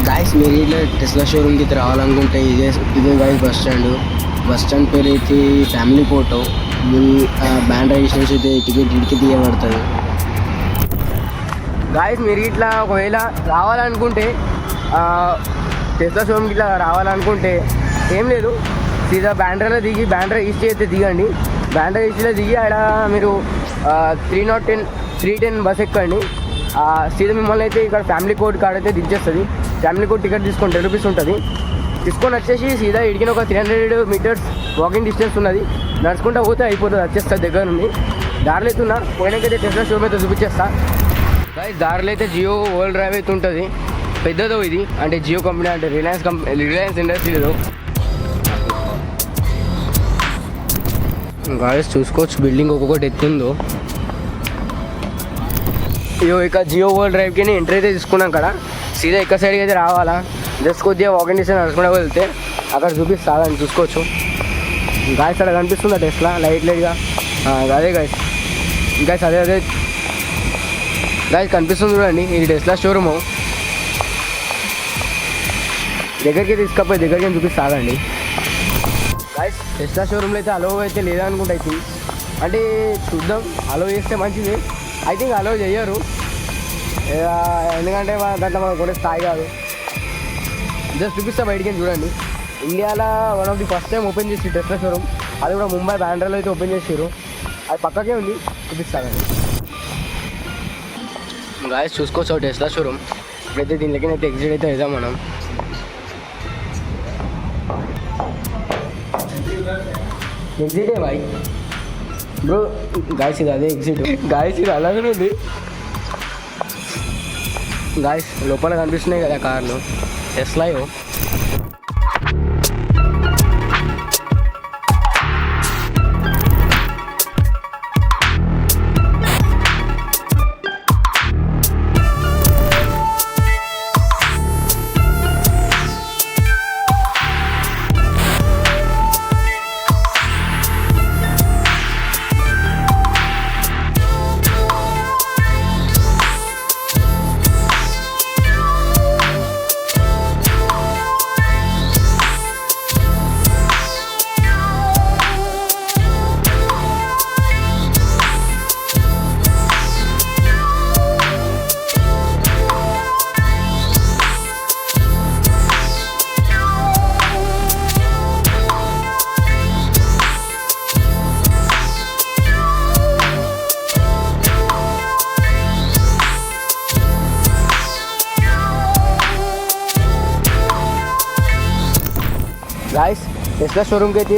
Guys మీరు ఇట్లా Tesla షోరూమ్కి అయితే రావాలనుకుంటే ఇదే గాయస్ బస్ స్టాండ్ పేరు అయితే ఫ్యామిలీ ఫోటో. మీ బ్యాండ్ రిజిస్ట్రేషన్ అయితే టికెట్ ఇడికి తీయబడుతుంది. గాయస్ మీరు ఇట్లా ఒకవేళ రావాలనుకుంటే టెస్లా షోరూమ్కి ఇట్లా రావాలనుకుంటే ఏం లేదు, సీదా బ్యాండ్రాలో దిగి బ్యాండ్రా ఈస్ట్ అయితే దిగండి. బ్యాండ్రా ఈస్ట్లో దిగి ఆడ మీరు 310 బస్ ఎక్కండి. సీదా మిమ్మల్ని అయితే ఇక్కడ ఫ్యామిలీ కోర్ట్ కాడ అయితే దించేస్తుంది. ఫ్యామిలీ కోర్ట్ టికెట్ తీసుకొని 10 రూపీస్ ఉంటుంది. తీసుకొని వచ్చేసి సీదా ఇడికిన ఒక 300 మీటర్స్ వాకింగ్ డిస్టెన్స్ ఉన్నది. నడుచుకుంటూ పోతే అయిపోతుంది, వచ్చేస్తుంది దగ్గర నుండి. దారిలో అయితే ఉన్నా పోయినాకైతే టెస్లా షోరూమ్ అయితే చూపించేస్తా. దారిలో అయితే జియో వరల్డ్ డ్రైవ్ అయితే ఉంటుంది. పెద్దదో ఇది, అంటే జియో కంపెనీ, అంటే రిలయన్స్ ఇండస్ట్రీలో. గాయస్ చూసుకోవచ్చు బిల్డింగ్ ఒక్కొక్కటి ఎత్తుందో. ఇక జియో వరల్డ్ డ్రైవ్కి ఎంట్రీ అయితే తీసుకున్నాం కదా, సీదా ఇక్కడ సైడ్కి అయితే రావాలా. జస్ట్ కొద్దిగా వాకింగ్ డిస్టెన్స్ నడుచుకుంటూ వెళ్తే అక్కడ చూపిస్తాను, చూసుకోవచ్చు. గాయస్ అక్కడ కనిపిస్తుందా టెస్లా లైట్గా? అదే గాయస్, గాయస్ అదే గాయస్ కనిపిస్తుంది చూడండి, ఇది టెస్లా షోరూము. దగ్గరికి తీసుకపోయి దగ్గరికి చూపిస్తానండి. గాయస్ టెస్లా షోరూమ్లో అయితే అలో అయితే లేదనుకుంటా. అంటే చూద్దాం, అలో చేస్తే మంచిది. ఐ థింక్ అలో చెయ్యరు, ఎందుకంటే దాంట్లో మనకు కొనే స్థాయి కాదు. జస్ట్ చూపిస్తా బయటికి చూడండి. ఇండియాలో one of the first time open చేసి టెస్లా షోరూమ్, అది కూడా ముంబై బ్యాండ్రాలో అయితే ఓపెన్ చేసారు. అది పక్కకే ఉంది, చూపిస్తానండి. గాయస్ చూసుకోవచ్చు టెస్లా షోరూమ్. ఇప్పుడైతే దీనిలోకి అయితే ఎగ్జిట్ అయితే వెళ్దాం మనం. ఎగ్జిటే బాయ్ బ్రో. గాయస్ ఇది అదే ఎగ్జిట్. గాయస్ ఇది అలాగే ఉంది. గాయస్ లోపల కనిపిస్తున్నాయి కదా కార్లు, టెస్లాయో. గాయస్ టెస్లా షోరూమ్కి అయితే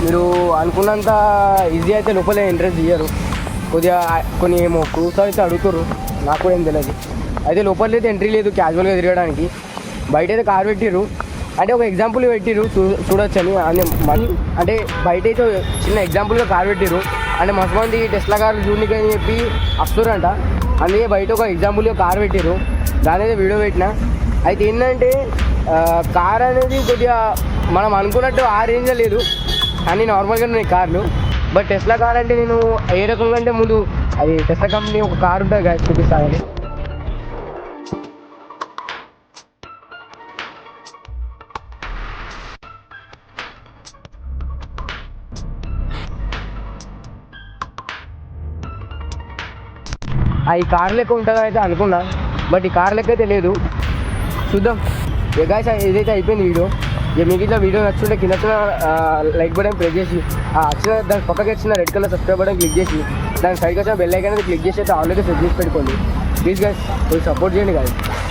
మీరు అనుకున్నంత ఈజీ అయితే లోపలే ఇంట్రెస్ట్ ఇయ్యరు. కొద్దిగా కొన్ని ఏమో ప్రూఫ్స్ అయితే అడుగుతారు, నాకు కూడా ఏం తెలియదు. అయితే లోపల అయితే ఎంట్రీ లేదు క్యాజువల్గా తిరగడానికి. బయట అయితే కార్ పెట్టిర్రు, అంటే ఒక ఎగ్జాంపుల్ పెట్టిర్రు చూడొచ్చని. అంటే బయట అయితే చిన్న ఎగ్జాంపుల్గా కార్ పెట్టిర్రు, అంటే మస్తు మంది టెస్లా కార్లు చూడడానికి అని చెప్పి వస్తారంట. అందుకే బయట ఒక ఎగ్జాంపుల్గా కార్ పెట్టిర్రు, దాని అయితే వీడియో పెట్టిన. అయితే ఏంటంటే కార్ అనేది కొద్దిగా మనం అనుకున్నట్టు ఆ రేంజ్లో లేదు, కానీ నార్మల్గా ఉన్నాయి కార్లు. బట్ టెస్లా కార్ అంటే నేను ఏ రకంగా అంటే ముందు అది టెస్లా కంపెనీ ఒక కార్ ఉంటుంది కదా, చూపిస్తాను. ఈ కార్ లెక్క ఉంటుందో అయితే అనుకున్నా, బట్ ఈ కార్ లెక్క అయితే లేదు. చూద్దాం. గాయ్స్ ఇదైతే అయిపోయింది వీడియో. మీకు ఇట్లా వీడియో నచ్చుంటే కింద లైక్ బటన్ ప్రెస్ చేసి వచ్చిన దాని పక్కకి వచ్చిన red colour subscribe button click చేసి దాని సైడ్కి వచ్చిన బెల్ ఐకాన్ అనేది క్లిక్ చేసి అయితే ఆల్రెడీ సెట్ చేసి పెట్టుకోండి. ప్లీజ్ గాయ్స్ కొంచెం సపోర్ట్ చేయండి గాయ్స్.